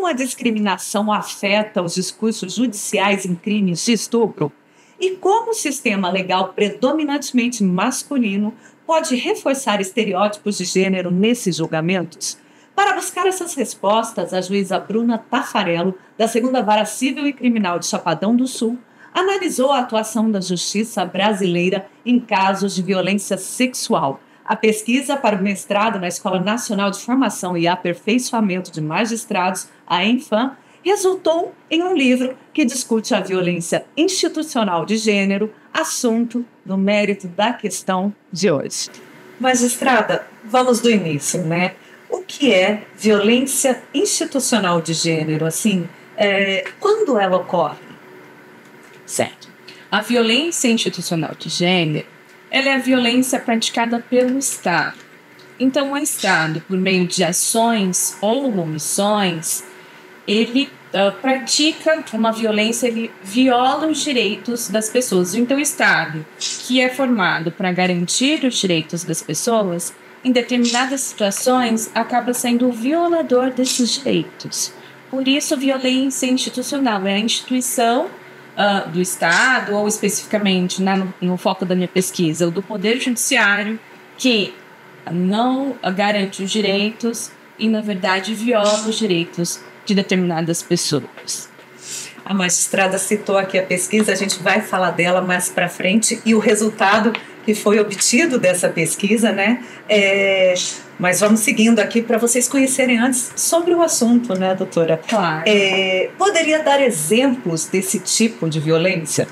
a discriminação afeta os discursos judiciais em crimes de estupro? E como o sistema legal predominantemente masculino pode reforçar estereótipos de gênero nesses julgamentos? Para buscar essas respostas, a juíza Bruna Taffarello, da 2ª Vara Civil e Criminal de Chapadão do Sul, analisou a atuação da justiça brasileira em casos de violência sexual. A pesquisa para o mestrado na Escola Nacional de Formação e Aperfeiçoamento de Magistrados, a ENFAM, resultou em um livro que discute a violência institucional de gênero, assunto do mérito da questão de hoje. Magistrada, vamos do início, né? O que é violência institucional de gênero? Quando ela ocorre? Certo. A violência institucional de gênero, ela é a violência praticada pelo Estado. Então, o Estado, por meio de ações ou omissões, ele pratica uma violência, ele viola os direitos das pessoas. Então, o Estado, que é formado para garantir os direitos das pessoas, em determinadas situações, acaba sendo o violador desses direitos. Por isso, violência institucional é a instituição do Estado, ou especificamente no foco da minha pesquisa, o do Poder Judiciário, que não garante os direitos e, na verdade, viola os direitos de determinadas pessoas. A magistrada citou aqui a pesquisa, a gente vai falar dela mais para frente, e o resultado que foi obtido dessa pesquisa, né? Mas vamos seguindo aqui para vocês conhecerem antes sobre o assunto, né, doutora? Claro. Poderia dar exemplos desse tipo de violência?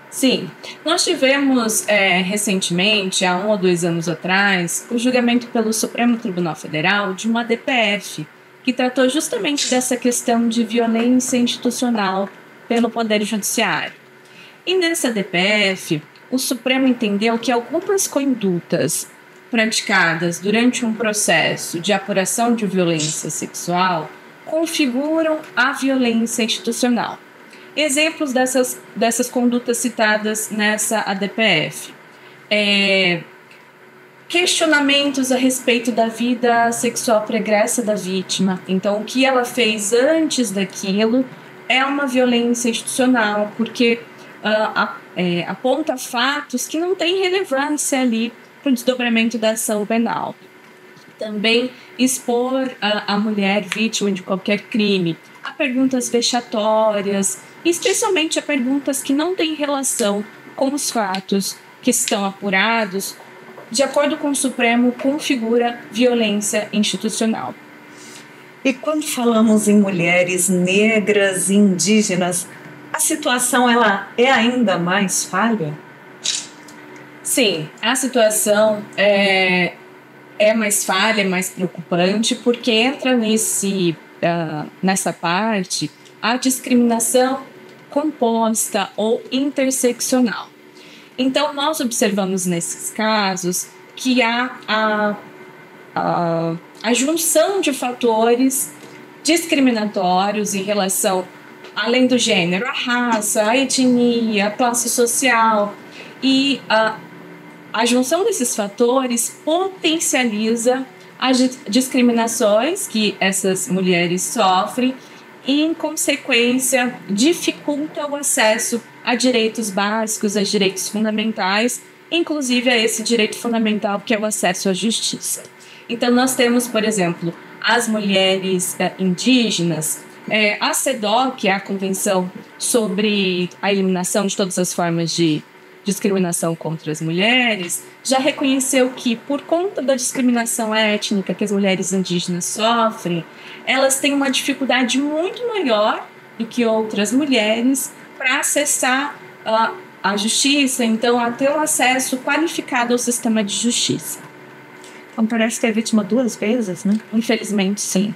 Sim. Nós tivemos recentemente, há 1 ou 2 anos atrás, o julgamento pelo Supremo Tribunal Federal de uma DPF, que tratou justamente dessa questão de violência institucional pelo Poder Judiciário. E nessa DPF, o Supremo entendeu que algumas condutas praticadas durante um processo de apuração de violência sexual configuram a violência institucional. Exemplos dessas condutas citadas nessa ADPF. Questionamentos a respeito da vida sexual pregressa da vítima. Então, o que ela fez antes daquilo é uma violência institucional, porque aponta fatos que não têm relevância ali para o desdobramento da ação penal. Também expor a mulher vítima de qualquer crime a perguntas vexatórias, especialmente a perguntas que não têm relação com os fatos que estão apurados, de acordo com o Supremo, configura violência institucional. E quando falamos em mulheres negras e indígenas, a situação ela é ainda mais falha? Sim, a situação é mais falha, é mais preocupante, porque entra nessa parte a discriminação composta ou interseccional. Então, nós observamos nesses casos que há a junção de fatores discriminatórios em relação, além do gênero, a raça, a etnia, a classe social, e a junção desses fatores potencializa as discriminações que essas mulheres sofrem e, em consequência, dificulta o acesso a direitos básicos, a direitos fundamentais, inclusive a esse direito fundamental que é o acesso à justiça. Então, nós temos, por exemplo, as mulheres indígenas, a CEDAW, que é a Convenção sobre a Eliminação de Todas as Formas de Discriminação contra as Mulheres, já reconheceu que, por conta da discriminação étnica que as mulheres indígenas sofrem, elas têm uma dificuldade muito maior do que outras mulheres para acessar a justiça, então, a ter um acesso qualificado ao sistema de justiça. Então, parece que é vítima 2 vezes, né? Infelizmente, sim.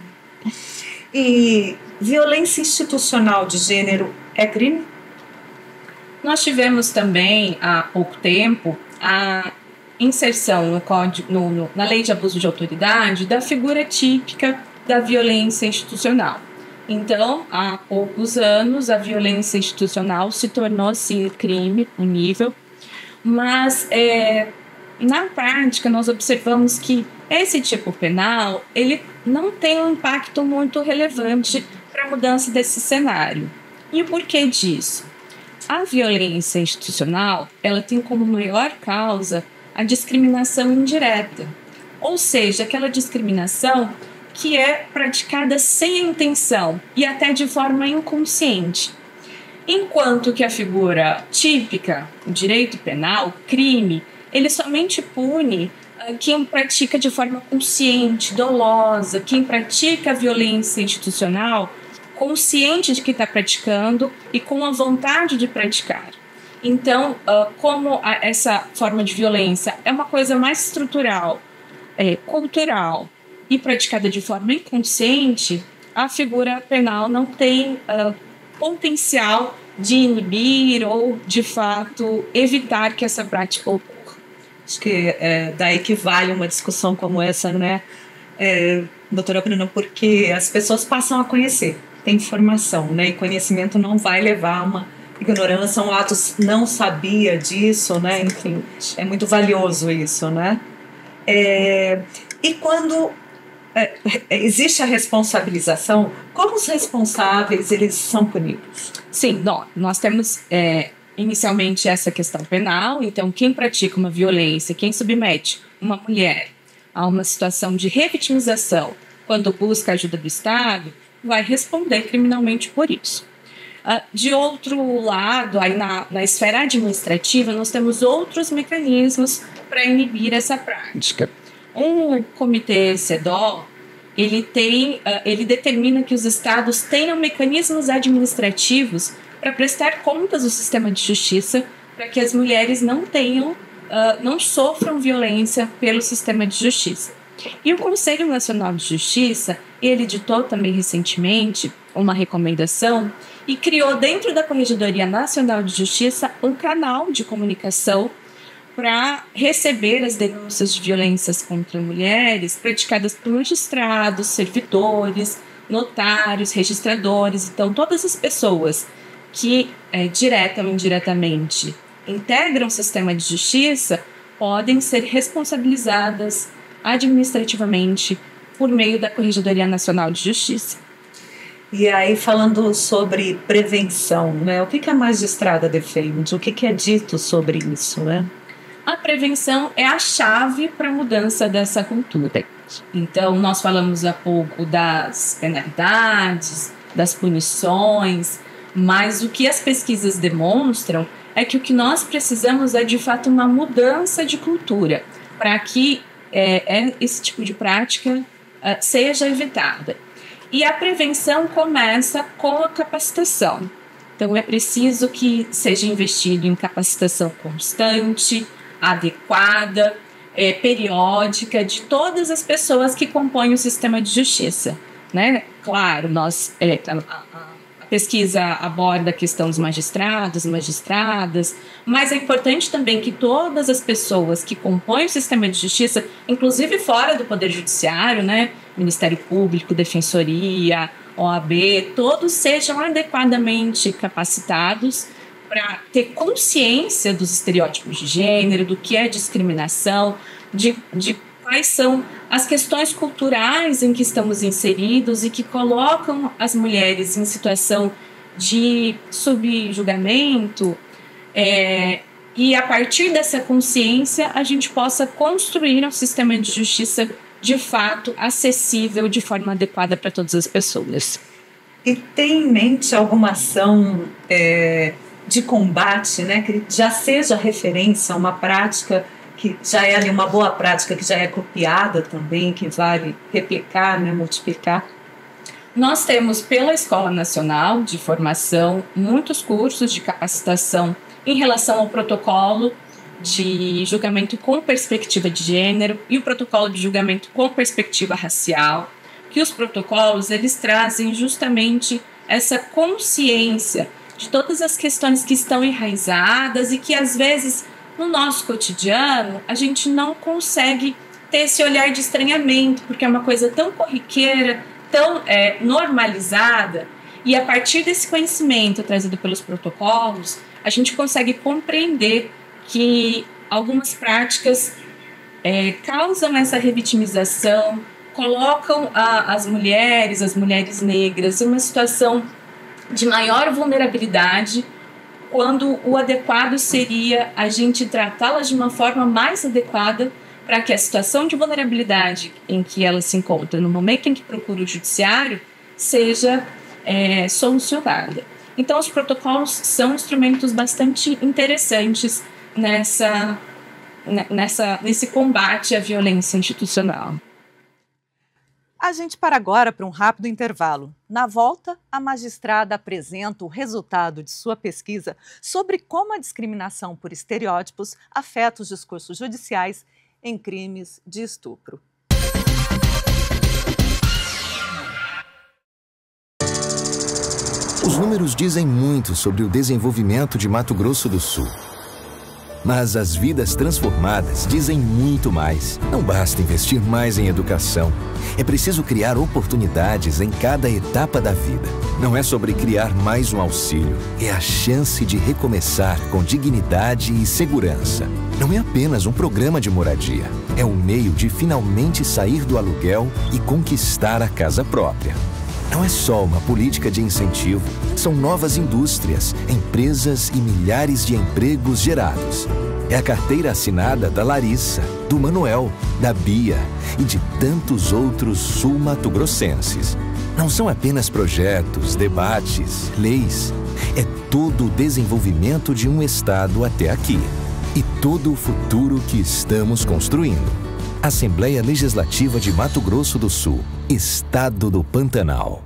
E violência institucional de gênero é crime? Nós tivemos também, há pouco tempo, a inserção na Lei de Abuso de Autoridade da figura típica da violência institucional. Então, há poucos anos, a violência institucional se tornou, sim, crime punível, mas na prática nós observamos que esse tipo penal ele não tem um impacto muito relevante para para a mudança desse cenário. E o porquê disso? A violência institucional, ela tem como maior causa a discriminação indireta, ou seja, aquela discriminação que é praticada sem a intenção e até de forma inconsciente. Enquanto que a figura típica, o direito penal, o crime, ele somente pune quem pratica de forma consciente, dolosa, quem pratica a violência institucional, consciente de que está praticando e com a vontade de praticar. Então, como essa forma de violência é uma coisa mais estrutural, cultural e praticada de forma inconsciente, a figura penal não tem potencial de inibir ou, de fato, evitar que essa prática ocorra. Acho que daí que vale uma discussão como essa, né, doutora Bruna, porque as pessoas passam a conhecer, tem informação, né, e conhecimento não vai levar a uma ignorância, um ato não sabia disso, né, enfim, é muito valioso isso, né. E quando existe a responsabilização, como os responsáveis eles são punidos? Sim, nós temos inicialmente essa questão penal, então quem pratica uma violência, quem submete uma mulher a uma situação de revitimização quando busca a ajuda do Estado, vai responder criminalmente por isso. De outro lado, aí na esfera administrativa, nós temos outros mecanismos para inibir essa prática. O Comitê CEDAW, ele determina que os estados tenham mecanismos administrativos para prestar contas do sistema de justiça, para que as mulheres não sofram violência pelo sistema de justiça. E o Conselho Nacional de Justiça, ele editou também recentemente uma recomendação e criou dentro da Corregedoria Nacional de Justiça um canal de comunicação para receber as denúncias de violências contra mulheres praticadas por magistrados, servidores, notários, registradores. Então, todas as pessoas que, direta ou indiretamente, integram o sistema de justiça podem ser responsabilizadas administrativamente por meio da Corregedoria Nacional de Justiça. E aí, falando sobre prevenção, né? O que a magistrada defende? O que é dito sobre isso, né? A prevenção é a chave para a mudança dessa cultura. Então, nós falamos há pouco das penalidades, das punições, mas o que as pesquisas demonstram é que o que nós precisamos é, de fato, uma mudança de cultura para que esse tipo de prática seja evitada. E a prevenção começa com a capacitação. Então, é preciso que seja investido em capacitação constante, adequada, periódica, de todas as pessoas que compõem o sistema de justiça, né? Claro, a pesquisa aborda a questão dos magistrados, magistradas, mas é importante também que todas as pessoas que compõem o sistema de justiça, inclusive fora do Poder Judiciário, né? Ministério Público, Defensoria, OAB, todos sejam adequadamente capacitados para ter consciência dos estereótipos de gênero, do que é discriminação, de quais são as questões culturais em que estamos inseridos e que colocam as mulheres em situação de subjugamento, e a partir dessa consciência a gente possa construir um sistema de justiça de fato acessível de forma adequada para todas as pessoas. E tem em mente alguma ação de combate, né, que já seja referência a uma prática que já é ali uma boa prática, que já é copiada também, que vale replicar, né, multiplicar? Nós temos pela Escola Nacional de Formação muitos cursos de capacitação em relação ao protocolo de julgamento com perspectiva de gênero e o protocolo de julgamento com perspectiva racial, que os protocolos eles trazem justamente essa consciência de todas as questões que estão enraizadas e que às vezes no nosso cotidiano a gente não consegue ter esse olhar de estranhamento, porque é uma coisa tão corriqueira, tão normalizada, e a partir desse conhecimento trazido pelos protocolos, a gente consegue compreender que algumas práticas causam essa revitimização, colocam as mulheres negras, em uma situação de maior vulnerabilidade, quando o adequado seria a gente tratá-las de uma forma mais adequada para que a situação de vulnerabilidade em que ela se encontra no momento em que procura o judiciário seja solucionada. Então, os protocolos são instrumentos bastante interessantes nesse combate à violência institucional. A gente para agora para um rápido intervalo. Na volta, a magistrada apresenta o resultado de sua pesquisa sobre como a discriminação por estereótipos afeta os discursos judiciais em crimes de estupro. Os números dizem muito sobre o desenvolvimento de Mato Grosso do Sul. Mas as vidas transformadas dizem muito mais. Não basta investir mais em educação. É preciso criar oportunidades em cada etapa da vida. Não é sobre criar mais um auxílio. É a chance de recomeçar com dignidade e segurança. Não é apenas um programa de moradia. É um meio de finalmente sair do aluguel e conquistar a casa própria. Não é só uma política de incentivo, são novas indústrias, empresas e milhares de empregos gerados. É a carteira assinada da Larissa, do Manuel, da Bia e de tantos outros sul-mato-grossenses. Não são apenas projetos, debates, leis. É todo o desenvolvimento de um estado até aqui. E todo o futuro que estamos construindo. Assembleia Legislativa de Mato Grosso do Sul, Estado do Pantanal.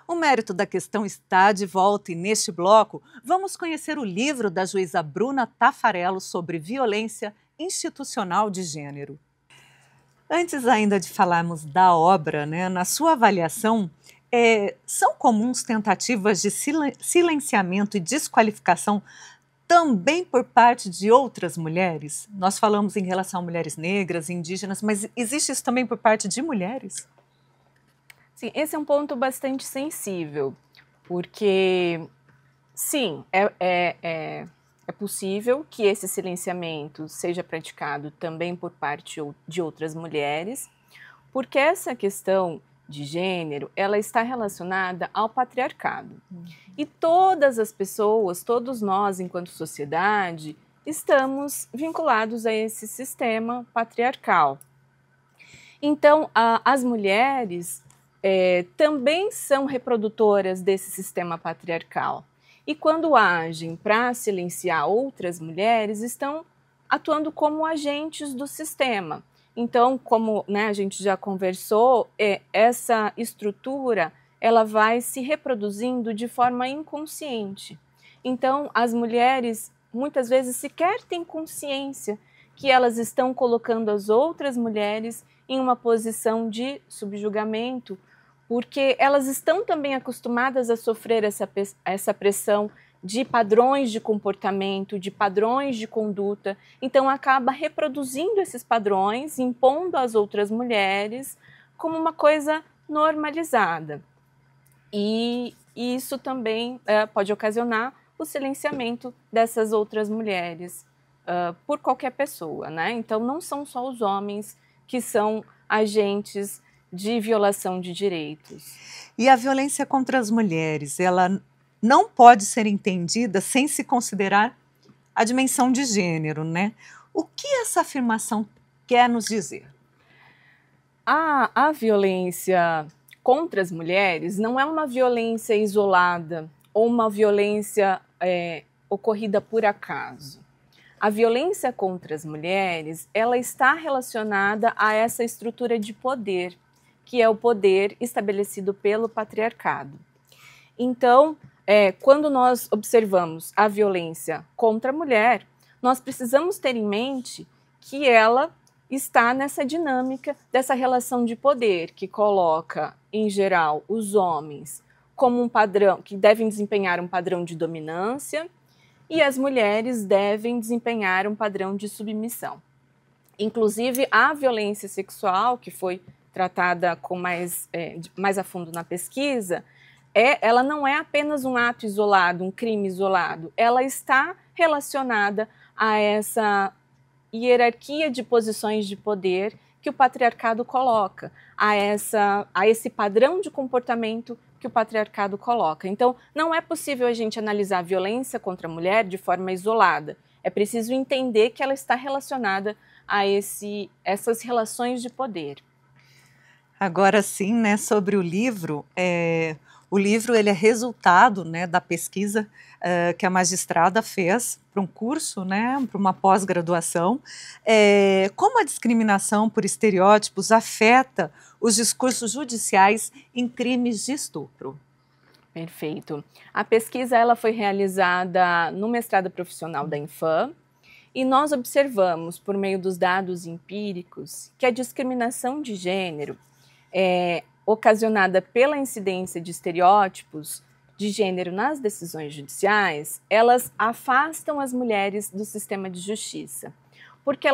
O mérito da questão está de volta e neste bloco vamos conhecer o livro da juíza Bruna Taffarello sobre violência institucional de gênero. Antes ainda de falarmos da obra, na sua avaliação, são comuns tentativas de silenciamento e desqualificação também por parte de outras mulheres? Nós falamos em relação a mulheres negras, indígenas, mas existe isso também por parte de mulheres? Sim, esse é um ponto bastante sensível, porque, sim, é possível que esse silenciamento seja praticado também por parte de outras mulheres, porque essa questão de gênero, ela está relacionada ao patriarcado. E todas as pessoas, todos nós, enquanto sociedade, estamos vinculados a esse sistema patriarcal. Então, as mulheres também são reprodutoras desse sistema patriarcal. E quando agem para silenciar outras mulheres, estão atuando como agentes do sistema. Então, como a gente já conversou, essa estrutura ela vai se reproduzindo de forma inconsciente. Então, as mulheres muitas vezes sequer têm consciência que elas estão colocando as outras mulheres em uma posição de subjugamento, porque elas estão também acostumadas a sofrer essa pressão de padrões de comportamento, de padrões de conduta, então acaba reproduzindo esses padrões, impondo às outras mulheres como uma coisa normalizada. E isso também pode ocasionar o silenciamento dessas outras mulheres por qualquer pessoa, Então não são só os homens que são agentes de violação de direitos. E a violência contra as mulheres, ela não pode ser entendida sem se considerar a dimensão de gênero, O que essa afirmação quer nos dizer? A violência contra as mulheres não é uma violência isolada ou uma violência ocorrida por acaso. A violência contra as mulheres, ela está relacionada a essa estrutura de poder, que é o poder estabelecido pelo patriarcado. Então, quando nós observamos a violência contra a mulher, nós precisamos ter em mente que ela está nessa dinâmica dessa relação de poder que coloca, em geral, os homens como um padrão, que devem desempenhar um padrão de dominância e as mulheres devem desempenhar um padrão de submissão. Inclusive, a violência sexual, que foi tratada com mais a fundo na pesquisa, ela não é apenas um ato isolado, um crime isolado, ela está relacionada a essa hierarquia de posições de poder que o patriarcado coloca, a esse padrão de comportamento que o patriarcado coloca. Então, não é possível a gente analisar a violência contra a mulher de forma isolada. É preciso entender que ela está relacionada a essas relações de poder. Agora sim, né, sobre o livro, ele é resultado, né, da pesquisa que a magistrada fez para um curso, né, para uma pós-graduação, como a discriminação por estereótipos afeta os discursos judiciais em crimes de estupro. Perfeito. A pesquisa ela foi realizada no mestrado profissional da Infam, e nós observamos, por meio dos dados empíricos, que a discriminação de gênero ocasionada pela incidência de estereótipos de gênero nas decisões judiciais, elas afastam as mulheres do sistema de justiça, porque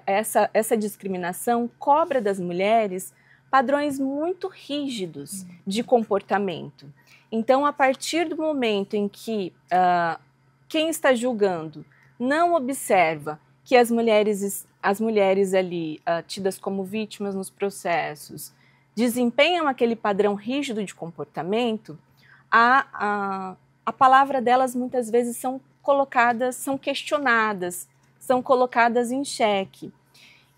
essa discriminação cobra das mulheres padrões muito rígidos de comportamento. Então, a partir do momento em que quem está julgando não observa que as mulheres ali tidas como vítimas nos processos desempenham aquele padrão rígido de comportamento, a palavra delas muitas vezes são questionadas, são colocadas em xeque.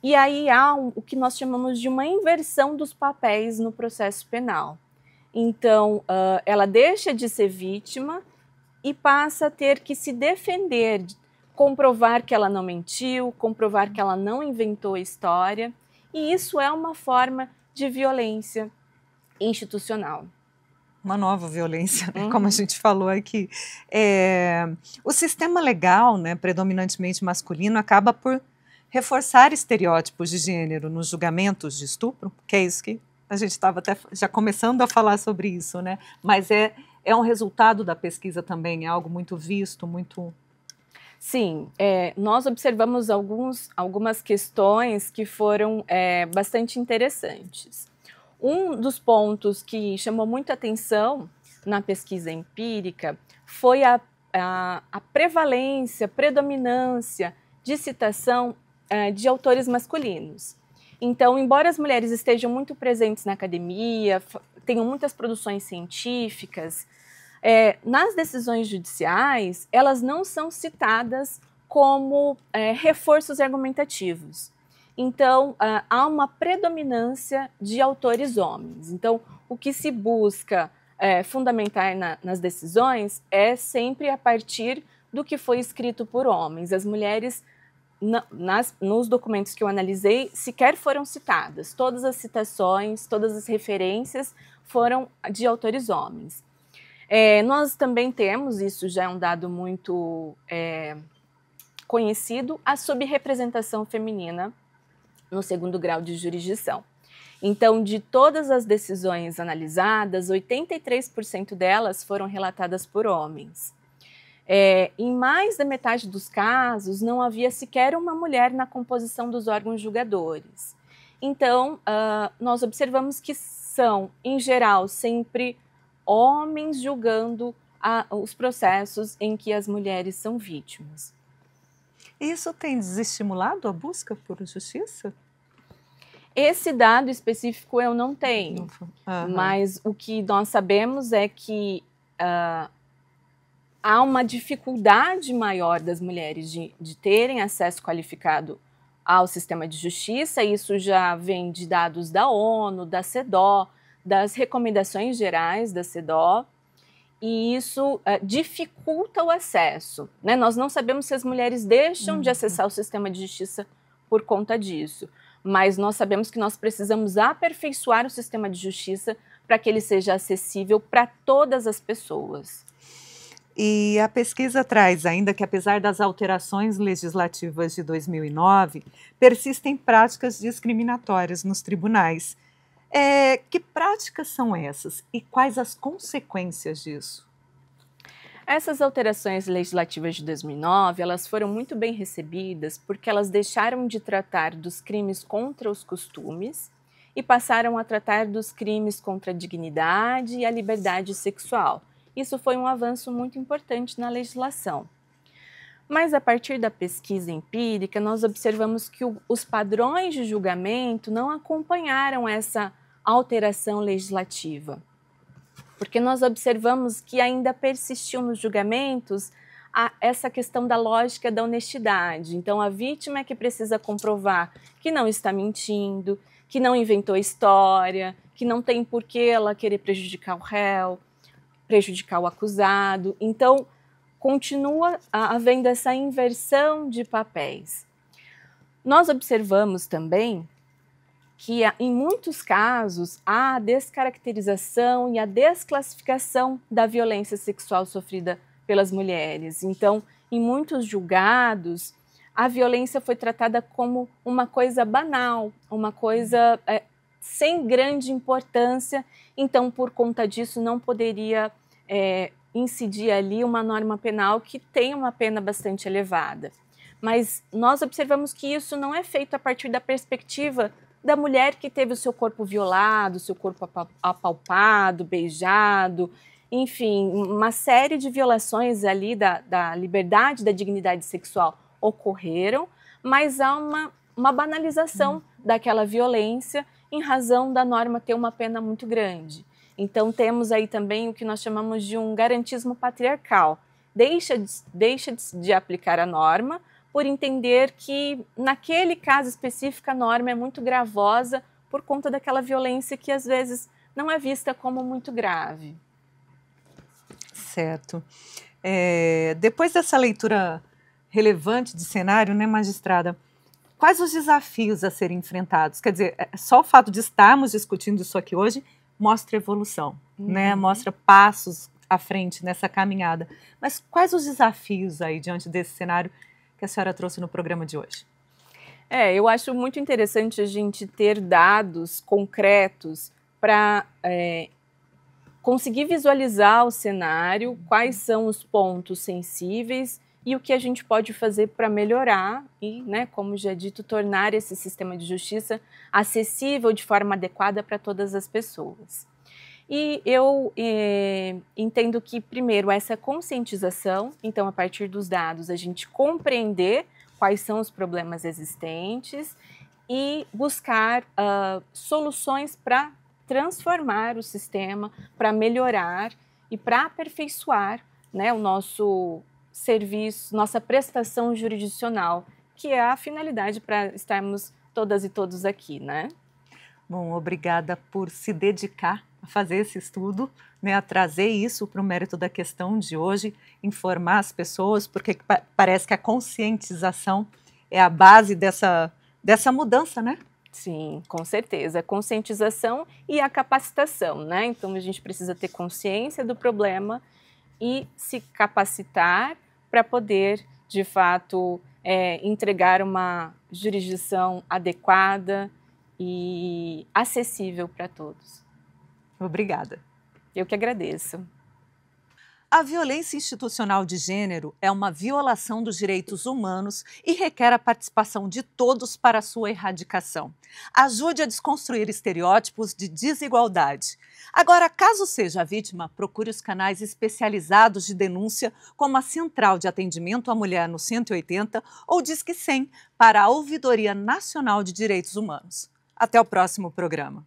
E aí há o que nós chamamos de uma inversão dos papéis no processo penal. Então, ela deixa de ser vítima e passa a ter que se defender, comprovar que ela não mentiu, comprovar que ela não inventou a história, e isso é uma forma de violência institucional. Uma nova violência, né? Como a gente falou aqui. O sistema legal, né, predominantemente masculino, acaba por reforçar estereótipos de gênero nos julgamentos de estupro, que é isso que a gente estava até já começando a falar sobre isso, né? Mas é um resultado da pesquisa também, é algo muito visto, muito... Sim, nós observamos algumas questões que foram bastante interessantes. Um dos pontos que chamou muita atenção na pesquisa empírica foi a predominância de citação de autores masculinos. Então, embora as mulheres estejam muito presentes na academia, tenham muitas produções científicas, nas decisões judiciais, elas não são citadas como reforços argumentativos. Então, há uma predominância de autores homens. Então, o que se busca fundamentar nas decisões é sempre a partir do que foi escrito por homens. As mulheres, nos documentos que eu analisei, sequer foram citadas. Todas as citações, todas as referências foram de autores homens. Nós também temos, isso já é um dado muito conhecido, a subrepresentação feminina no segundo grau de jurisdição. Então, de todas as decisões analisadas, 83% delas foram relatadas por homens. Em mais da metade dos casos, não havia sequer uma mulher na composição dos órgãos julgadores. Então, nós observamos que são, em geral, sempre homens julgando os processos em que as mulheres são vítimas. Isso tem desestimulado a busca por justiça? Esse dado específico eu não tenho, mas o que nós sabemos é que há uma dificuldade maior das mulheres de terem acesso qualificado ao sistema de justiça. Isso já vem de dados da ONU, da CEDAW, das recomendações gerais da CEDAW, e isso dificulta o acesso, né? Nós não sabemos se as mulheres deixam de acessar o sistema de justiça por conta disso, mas nós sabemos que nós precisamos aperfeiçoar o sistema de justiça para que ele seja acessível para todas as pessoas. E a pesquisa traz ainda que, apesar das alterações legislativas de 2009, persistem práticas discriminatórias nos tribunais. Que práticas são essas e quais as consequências disso? Essas alterações legislativas de 2009, elas foram muito bem recebidas porque elas deixaram de tratar dos crimes contra os costumes e passaram a tratar dos crimes contra a dignidade e a liberdade sexual. Isso foi um avanço muito importante na legislação. Mas a partir da pesquisa empírica, nós observamos que os padrões de julgamento não acompanharam essa alteração legislativa. Porque nós observamos que ainda persistiu nos julgamentos essa questão da lógica da honestidade. Então, a vítima é que precisa comprovar que não está mentindo, que não inventou história, que não tem por que ela querer prejudicar o réu, prejudicar o acusado. Então, continua havendo essa inversão de papéis. Nós observamos também que, em muitos casos, há a descaracterização e a desclassificação da violência sexual sofrida pelas mulheres. Então, em muitos julgados, a violência foi tratada como uma coisa banal, uma coisa sem grande importância. Então, por conta disso, não poderia incidir ali uma norma penal que tem uma pena bastante elevada. Mas nós observamos que isso não é feito a partir da perspectiva da mulher que teve o seu corpo violado, o seu corpo apalpado, beijado, enfim, uma série de violações ali da liberdade, da dignidade sexual ocorreram, mas há uma banalização daquela violência em razão da norma ter uma pena muito grande. Então temos aí também o que nós chamamos de um garantismo patriarcal. Deixa de aplicar a norma por entender que naquele caso específico a norma é muito gravosa por conta daquela violência que às vezes não é vista como muito grave. Certo. Depois dessa leitura relevante de cenário, né, magistrada, quais os desafios a serem enfrentados? Quer dizer, só o fato de estarmos discutindo isso aqui hoje mostra evolução, né? Mostra passos à frente nessa caminhada. Mas quais os desafios aí diante desse cenário que a senhora trouxe no programa de hoje? Eu acho muito interessante a gente ter dados concretos para conseguir visualizar o cenário, quais são os pontos sensíveis e o que a gente pode fazer para melhorar e, né, como já dito, tornar esse sistema de justiça acessível de forma adequada para todas as pessoas. E eu entendo que, primeiro, essa conscientização, então, a partir dos dados, a gente compreender quais são os problemas existentes e buscar soluções para transformar o sistema, para melhorar e para aperfeiçoar, né, o nosso serviço, nossa prestação jurisdicional, que é a finalidade para estarmos todas e todos aqui, né? Bom, obrigada por se dedicar a fazer esse estudo, né, a trazer isso para o mérito da questão de hoje, informar as pessoas, porque parece que a conscientização é a base dessa mudança, né? Sim, com certeza. A conscientização e a capacitação, né? Então, a gente precisa ter consciência do problema e se capacitar para poder, de fato, entregar uma jurisdição adequada e acessível para todos. Obrigada. Eu que agradeço. A violência institucional de gênero é uma violação dos direitos humanos e requer a participação de todos para sua erradicação. Ajude a desconstruir estereótipos de desigualdade. Agora, caso seja vítima, procure os canais especializados de denúncia, como a Central de Atendimento à Mulher no 180 ou Disque 100 para a Ouvidoria Nacional de Direitos Humanos. Até o próximo programa.